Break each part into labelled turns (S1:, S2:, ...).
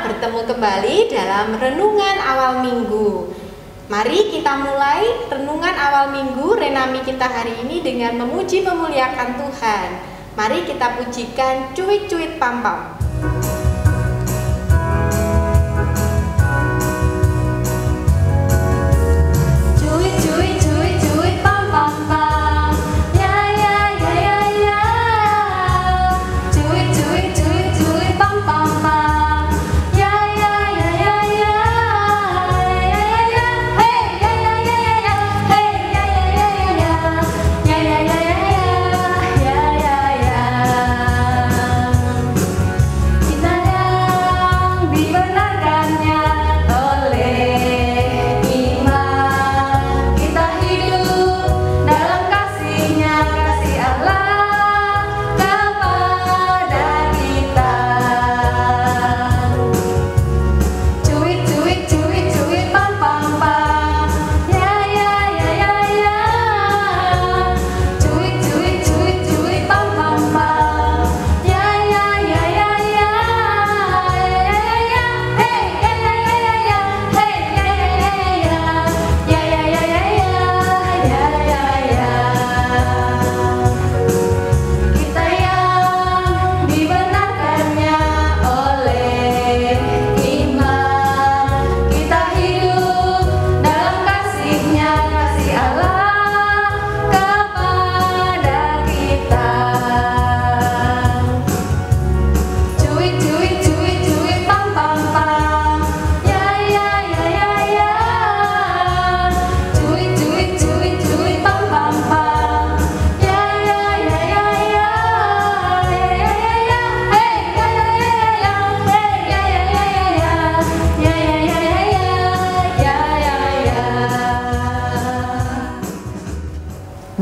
S1: Bertemu kembali dalam renungan awal minggu. Mari kita mulai renungan awal minggu Renami kita hari ini dengan memuji memuliakan Tuhan. Mari kita pujikan cuit-cuit pam-pam.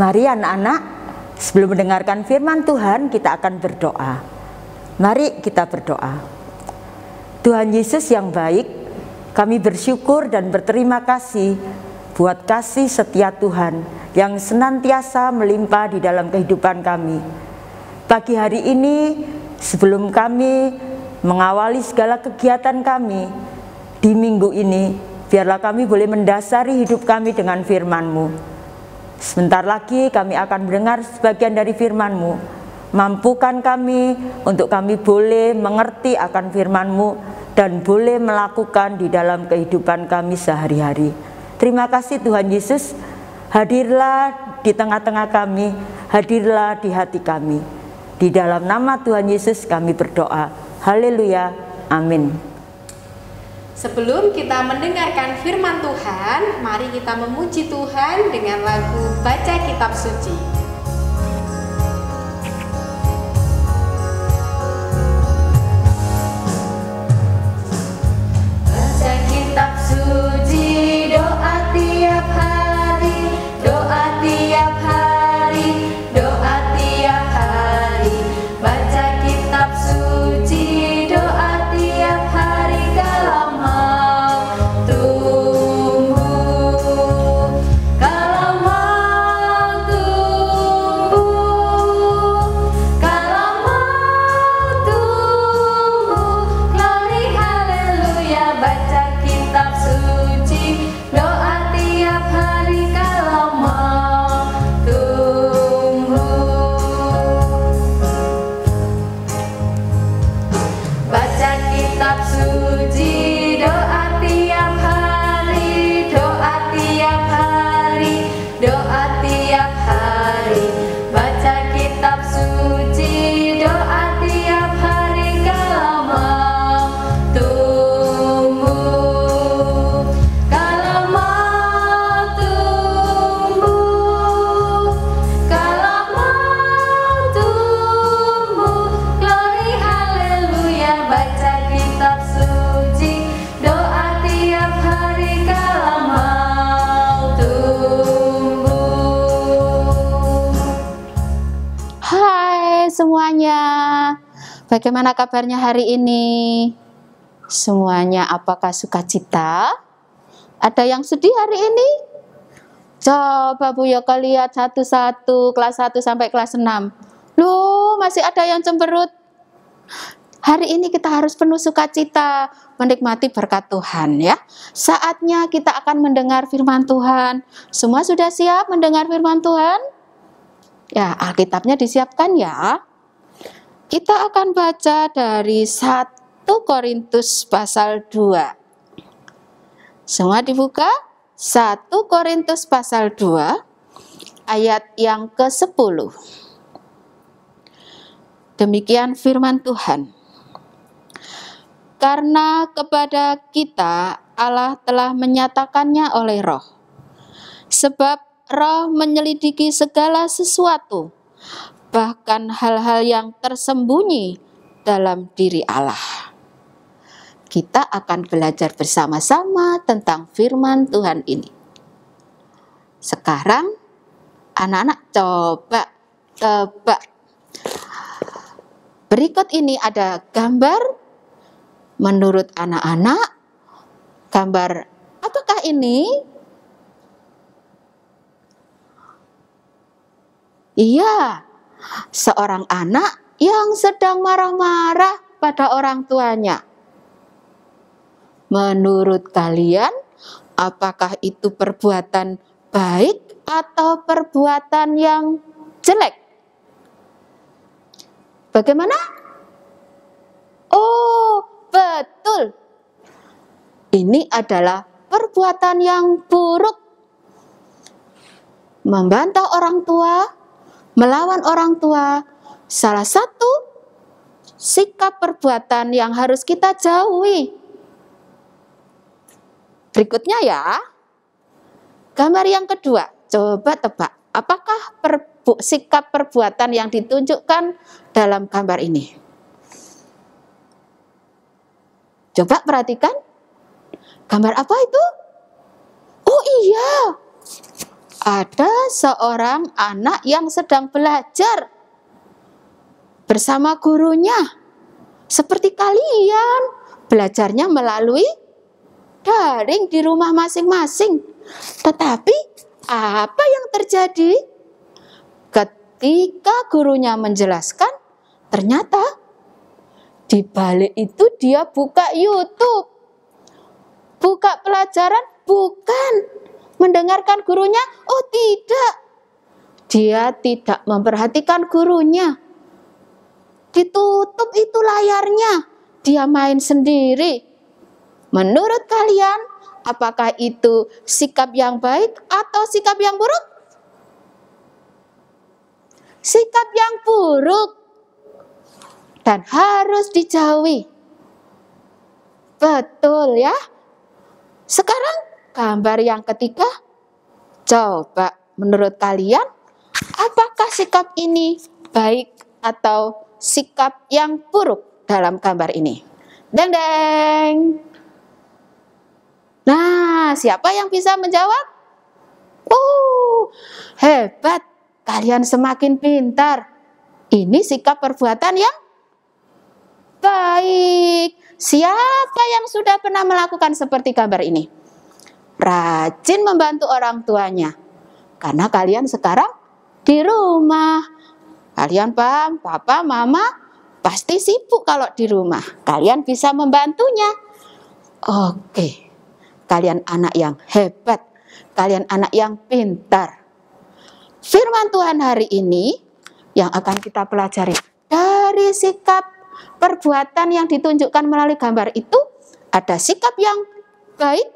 S2: Mari anak-anak, sebelum mendengarkan firman Tuhan, kita akan berdoa. Mari kita berdoa. Tuhan Yesus yang baik, kami bersyukur dan berterima kasih buat kasih setia Tuhan yang senantiasa melimpah di dalam kehidupan kami. Pagi hari ini, sebelum kami mengawali segala kegiatan kami di minggu ini, biarlah kami boleh mendasari hidup kami dengan firman-Mu. Sebentar lagi kami akan mendengar sebagian dari firman-Mu. Mampukan kami untuk kami boleh mengerti akan firman-Mu dan boleh melakukan di dalam kehidupan kami sehari-hari. Terima kasih Tuhan Yesus, hadirlah di tengah-tengah kami, hadirlah di hati kami. Di dalam nama Tuhan Yesus kami berdoa. Haleluya, amin.
S1: Sebelum kita mendengarkan firman Tuhan, mari kita memuji Tuhan dengan lagu Baca Kitab Suci. Baca kitab suci, doa tiap hari, doa tiap hari, doa tiap hari. Baca kitab suci, doa tiap hari kalau tumbuh, kalau mau
S3: semuanya. Bagaimana kabarnya hari ini? Semuanya apakah sukacita? Ada yang sedih hari ini? Coba Bu Yoko lihat satu-satu, kelas 1 sampai kelas 6. Loh, masih ada yang cemberut. Hari ini kita harus penuh sukacita, menikmati berkat Tuhan ya. Saatnya kita akan mendengar firman Tuhan. Semua sudah siap mendengar firman Tuhan? Ya, Alkitabnya disiapkan ya. Kita akan baca dari 1 Korintus pasal 2. Semua dibuka? 1 Korintus pasal 2 ayat yang ke-10. Demikian firman Tuhan. Karena kepada kita Allah telah menyatakannya oleh Roh. Sebab Roh menyelidiki segala sesuatu, bahkan hal-hal yang tersembunyi dalam diri Allah. Kita akan belajar bersama-sama tentang firman Tuhan ini. Sekarang anak-anak coba tebak. Berikut ini ada gambar. Menurut anak-anak, gambar apakah ini? Iya, seorang anak yang sedang marah-marah pada orang tuanya. Menurut kalian, apakah itu perbuatan baik atau perbuatan yang jelek? Bagaimana? Oh, betul. Ini adalah perbuatan yang buruk. Membantah orang tua, melawan orang tua, salah satu sikap perbuatan yang harus kita jauhi. Berikutnya ya, gambar yang kedua, coba tebak, apakah sikap perbuatan yang ditunjukkan dalam gambar ini? Coba perhatikan, gambar apa itu? Oh iya, ada seorang anak yang sedang belajar bersama gurunya. Seperti kalian, belajarnya melalui daring di rumah masing-masing. Tetapi apa yang terjadi? Ketika gurunya menjelaskan, ternyata di balik itu dia buka YouTube. Buka pelajaran, bukan mendengarkan gurunya. Oh tidak, dia tidak memperhatikan gurunya. Ditutup itu layarnya, dia main sendiri. Menurut kalian, apakah itu sikap yang baik atau sikap yang buruk? Sikap yang buruk dan harus dijauhi. Betul ya? Sekarang gambar yang ketiga. Coba menurut kalian, apakah sikap ini baik atau sikap yang buruk dalam gambar ini? Deng deng. Nah, siapa yang bisa menjawab? Hebat, kalian semakin pintar. Ini sikap perbuatan yang baik. Siapa yang sudah pernah melakukan seperti gambar ini? Rajin membantu orang tuanya. Karena kalian sekarang di rumah. Kalian paham, papa, mama pasti sibuk kalau di rumah. Kalian bisa membantunya. Oke. Kalian anak yang hebat, kalian anak yang pintar. Firman Tuhan hari ini yang akan kita pelajari dari sikap perbuatan yang ditunjukkan melalui gambar itu, ada sikap yang baik,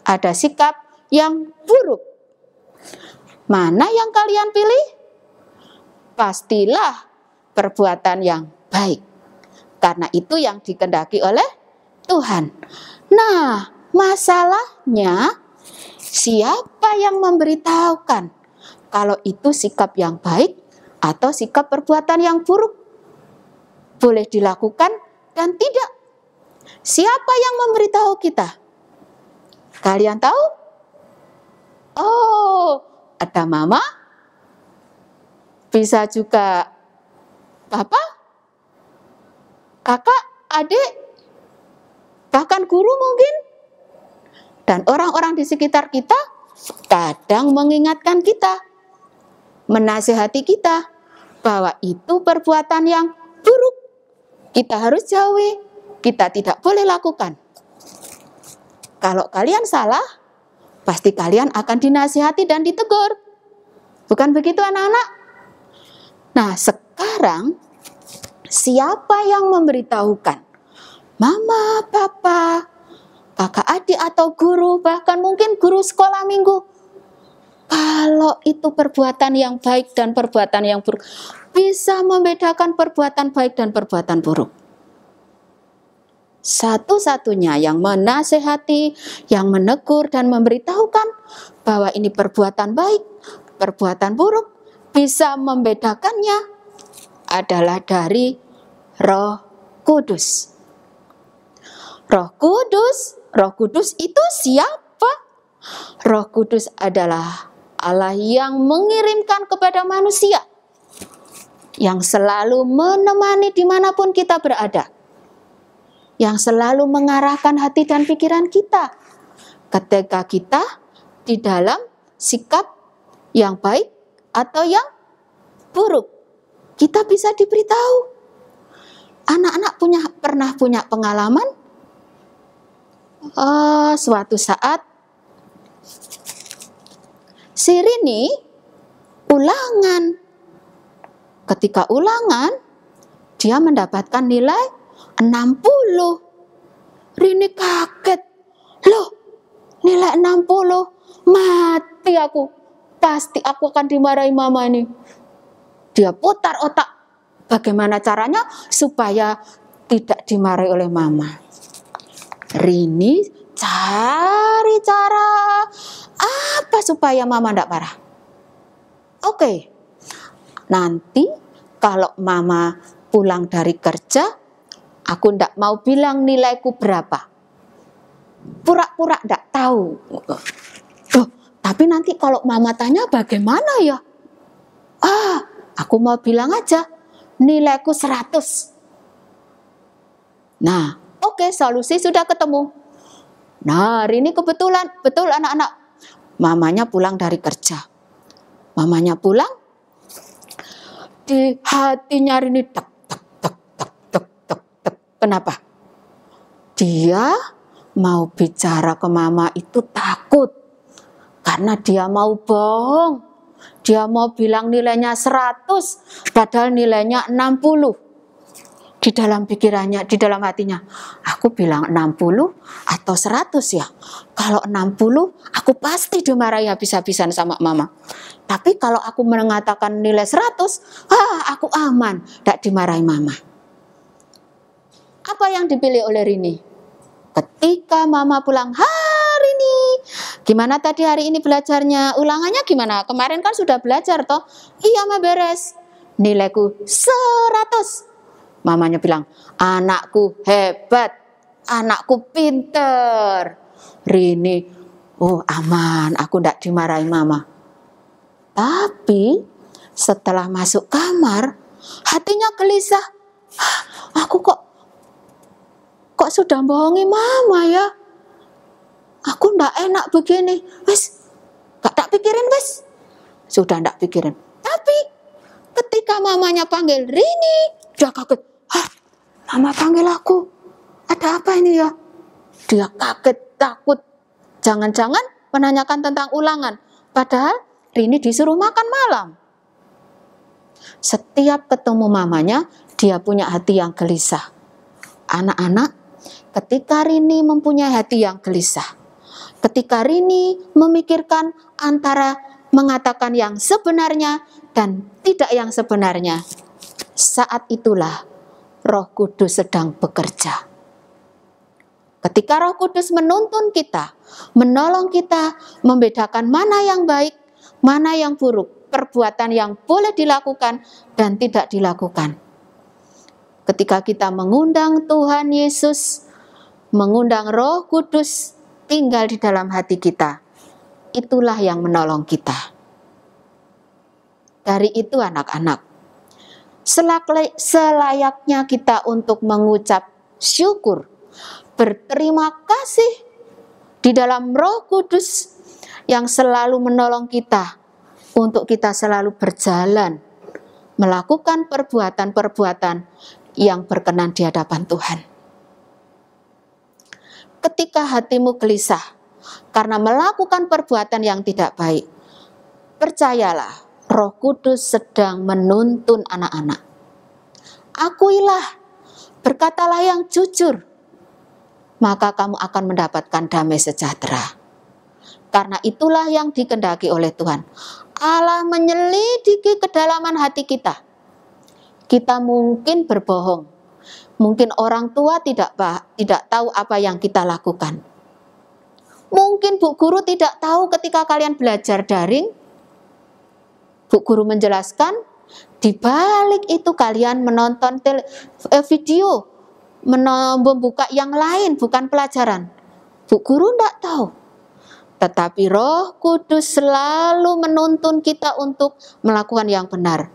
S3: ada sikap yang buruk. Mana yang kalian pilih? Pastilah perbuatan yang baik, karena itu yang dikehendaki oleh Tuhan. Nah, masalahnya, siapa yang memberitahukan kalau itu sikap yang baik atau sikap perbuatan yang buruk? Boleh dilakukan dan tidak. Siapa yang memberitahu kita? Kalian tahu? Oh, ada mama, bisa juga papa, kakak, adik, bahkan guru mungkin, dan orang-orang di sekitar kita kadang mengingatkan kita, menasihati kita bahwa itu perbuatan yang buruk. Kita harus jauhi, kita tidak boleh lakukan. Kalau kalian salah, pasti kalian akan dinasihati dan ditegur. Bukan begitu anak-anak? Nah, sekarang siapa yang memberitahukan? Mama, papa, kakak adik atau guru, bahkan mungkin guru sekolah minggu. Kalau itu perbuatan yang baik dan perbuatan yang buruk, bisa membedakan perbuatan baik dan perbuatan buruk. Satu-satunya yang menasehati, yang menegur dan memberitahukan bahwa ini perbuatan baik, perbuatan buruk, bisa membedakannya adalah dari Roh Kudus. Roh Kudus itu siapa? Roh Kudus adalah Allah yang mengirimkan kepada manusia, yang selalu menemani dimanapun kita berada, yang selalu mengarahkan hati dan pikiran kita ketika kita di dalam sikap yang baik atau yang buruk. Kita bisa diberitahu. Anak-anak pernah punya pengalaman suatu saat si Rini ulangan. Ketika ulangan, dia mendapatkan nilai 60. Rini kaget. Loh, nilai 60? Mati aku. Pasti aku akan dimarahi mama nih. Dia putar otak. Bagaimana caranya supaya tidak dimarahi oleh mama. Rini cari cara apa supaya mama tidak marah. Oke, nanti kalau mama pulang dari kerja, aku tidak mau bilang nilaiku berapa. Pura-pura tidak tahu. Tapi nanti kalau mama tanya bagaimana ya? Aku mau bilang aja nilaiku 100. Nah, oke, solusi sudah ketemu. Nah, hari ini kebetulan, betul anak-anak, mamanya pulang dari kerja. Mamanya pulang, di hatinya Rini tek, tek, tek, tek, tek, tek, tek. Kenapa? Dia mau bicara ke mama itu takut. Karena dia mau bohong. Dia mau bilang nilainya 100, padahal nilainya 60. Di dalam pikirannya, di dalam hatinya, aku bilang 60 atau 100 ya. Kalau 60, aku pasti dimarahi habis-habisan sama mama. Tapi kalau aku mengatakan nilai 100, aku aman, tidak dimarahi mama. Apa yang dipilih oleh Rini? Ketika mama pulang, hari ini, gimana tadi hari ini belajarnya? Ulangannya gimana? Kemarin kan sudah belajar toh? Iya ma beres. Nilaiku 100. Mamanya bilang, anakku hebat, anakku pinter. Rini, aman, aku tidak dimarahi mama. Tapi setelah masuk kamar, hatinya gelisah. Aku kok sudah bohongi mama ya? Aku tidak enak begini. Wes, gak tak pikirin wes. Sudah tidak pikirin. Tapi ketika mamanya panggil Rini, dia kaget. Mama panggil aku. Ada apa ini ya? Dia kaget, takut. Jangan-jangan menanyakan tentang ulangan. Padahal Rini disuruh makan malam. Setiap ketemu mamanya, dia punya hati yang gelisah. Anak-anak, ketika Rini mempunyai hati yang gelisah, ketika Rini memikirkan antara mengatakan yang sebenarnya dan tidak yang sebenarnya, saat itulah Roh Kudus sedang bekerja. Ketika Roh Kudus menuntun kita, menolong kita, membedakan mana yang baik, mana yang buruk, perbuatan yang boleh dilakukan dan tidak dilakukan. Ketika kita mengundang Tuhan Yesus, mengundang Roh Kudus tinggal di dalam hati kita, itulah yang menolong kita. Dari itu anak-anak, selayaknya kita untuk mengucap syukur, berterima kasih di dalam Roh Kudus yang selalu menolong kita untuk kita selalu berjalan, melakukan perbuatan-perbuatan yang berkenan di hadapan Tuhan. Ketika hatimu gelisah karena melakukan perbuatan yang tidak baik, percayalah, Roh Kudus sedang menuntun anak-anak. Akuilah, berkatalah yang jujur, maka kamu akan mendapatkan damai sejahtera. Karena itulah yang dikehendaki oleh Tuhan. Allah menyelidiki kedalaman hati kita. Kita mungkin berbohong. Mungkin orang tua tidak tahu apa yang kita lakukan. Mungkin Bu Guru tidak tahu ketika kalian belajar daring. Bu Guru menjelaskan, di balik itu kalian menonton video, membuka yang lain, bukan pelajaran. Bu Guru tidak tahu. Tetapi Roh Kudus selalu menuntun kita untuk melakukan yang benar.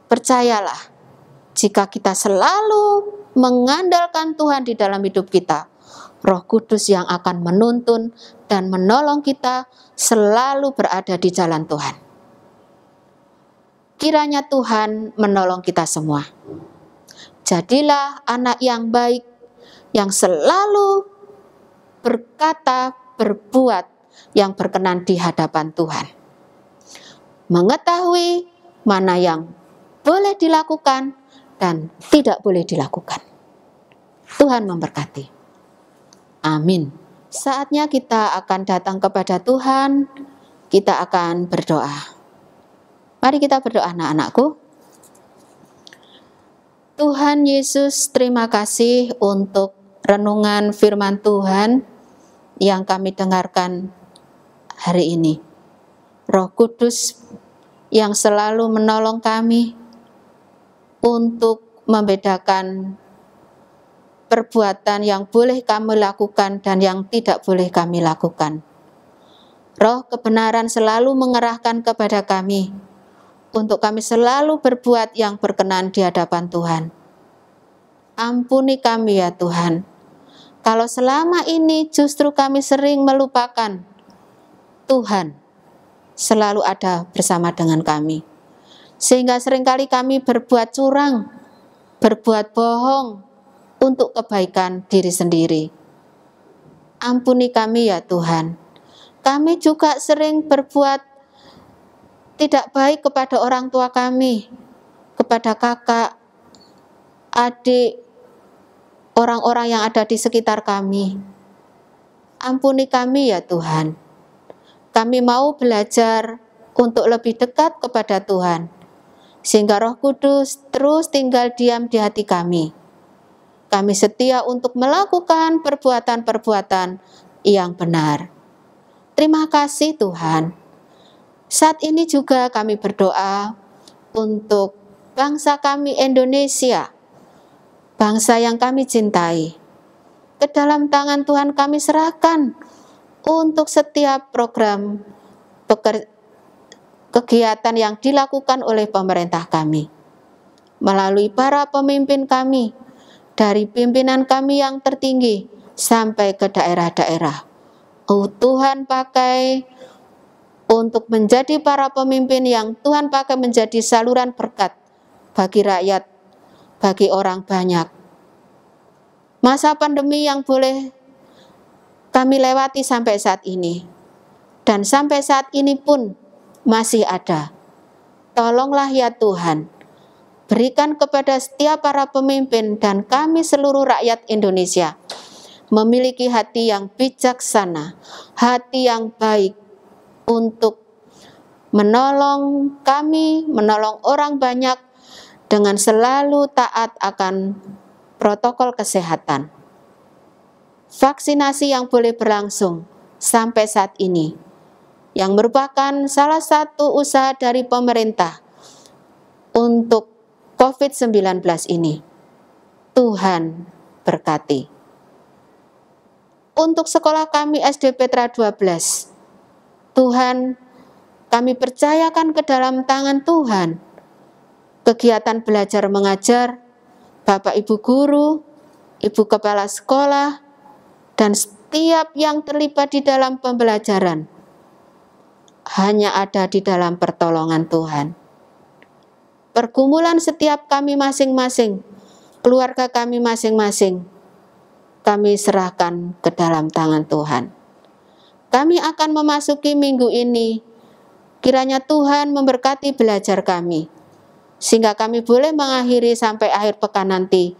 S3: Percayalah, jika kita selalu mengandalkan Tuhan di dalam hidup kita, Roh Kudus yang akan menuntun dan menolong kita selalu berada di jalan Tuhan. Kiranya Tuhan menolong kita semua. Jadilah anak yang baik, yang selalu berkata, berbuat yang berkenan di hadapan Tuhan. Mengetahui mana yang boleh dilakukan dan tidak boleh dilakukan. Tuhan memberkati. Amin. Saatnya kita akan datang kepada Tuhan, kita akan berdoa. Mari kita berdoa, anak-anakku. Tuhan Yesus, terima kasih untuk renungan firman Tuhan yang kami dengarkan hari ini. Roh Kudus yang selalu menolong kami untuk membedakan perbuatan yang boleh kami lakukan dan yang tidak boleh kami lakukan. Roh kebenaran selalu mengerahkan kepada kami untuk kami selalu berbuat yang berkenan di hadapan Tuhan. Ampuni kami ya Tuhan, kalau selama ini justru kami sering melupakan Tuhan selalu ada bersama dengan kami. Sehingga seringkali kami berbuat curang, berbuat bohong untuk kebaikan diri sendiri. Ampuni kami ya Tuhan. Kami juga sering berbuat tidak baik kepada orang tua kami, kepada kakak, adik, orang-orang yang ada di sekitar kami. Ampuni kami ya Tuhan. Kami mau belajar untuk lebih dekat kepada Tuhan, sehingga Roh Kudus terus tinggal diam di hati kami. Kami setia untuk melakukan perbuatan-perbuatan yang benar. Terima kasih Tuhan. Saat ini juga kami berdoa untuk bangsa kami Indonesia, bangsa yang kami cintai. Ke dalam tangan Tuhan kami serahkan untuk setiap program kegiatan yang dilakukan oleh pemerintah kami, melalui para pemimpin kami, dari pimpinan kami yang tertinggi sampai ke daerah-daerah. Oh Tuhan, pakai untuk menjadi para pemimpin yang Tuhan pakai menjadi saluran berkat bagi rakyat, bagi orang banyak. Masa pandemi yang boleh kami lewati sampai saat ini, dan sampai saat ini pun masih ada. Tolonglah ya Tuhan, berikan kepada setiap para pemimpin dan kami seluruh rakyat Indonesia memiliki hati yang bijaksana, hati yang baik untuk menolong kami, menolong orang banyak dengan selalu taat akan protokol kesehatan. Vaksinasi yang boleh berlangsung sampai saat ini, yang merupakan salah satu usaha dari pemerintah untuk COVID-19 ini. Tuhan berkati. Untuk sekolah kami SD Petra 12, Tuhan kami percayakan ke dalam tangan Tuhan. kegiatan belajar mengajar, Bapak Ibu guru, Ibu kepala sekolah, dan setiap yang terlibat di dalam pembelajaran hanya ada di dalam pertolongan Tuhan. Pergumulan setiap kami masing-masing, keluarga kami masing-masing, kami serahkan ke dalam tangan Tuhan. Kami akan memasuki minggu ini, kiranya Tuhan memberkati belajar kami, sehingga kami boleh mengakhiri sampai akhir pekan nanti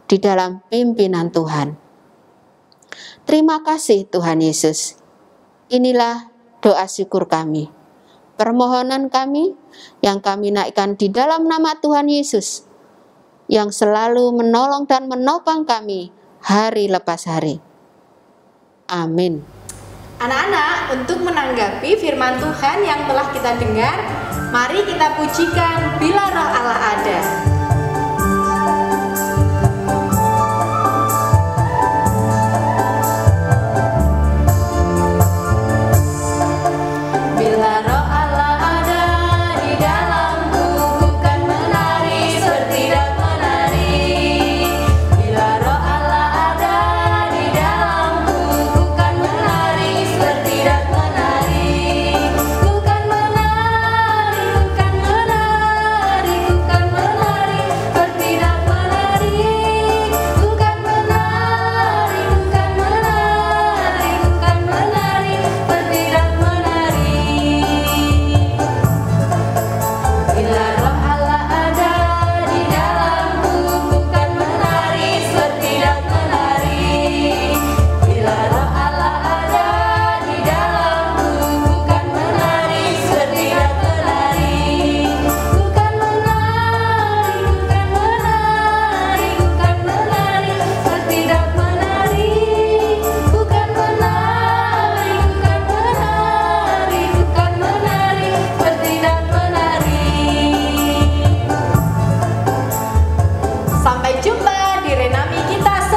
S3: di dalam pimpinan Tuhan. Terima kasih Tuhan Yesus. Inilah doa syukur kami, permohonan kami yang kami naikkan di dalam nama Tuhan Yesus, yang selalu menolong dan menopang kami hari lepas hari. Amin.
S1: Anak-anak, untuk menanggapi firman Tuhan yang telah kita dengar, mari kita pujikan Bila Roh Allah Ada. Sampai jumpa di Renami kita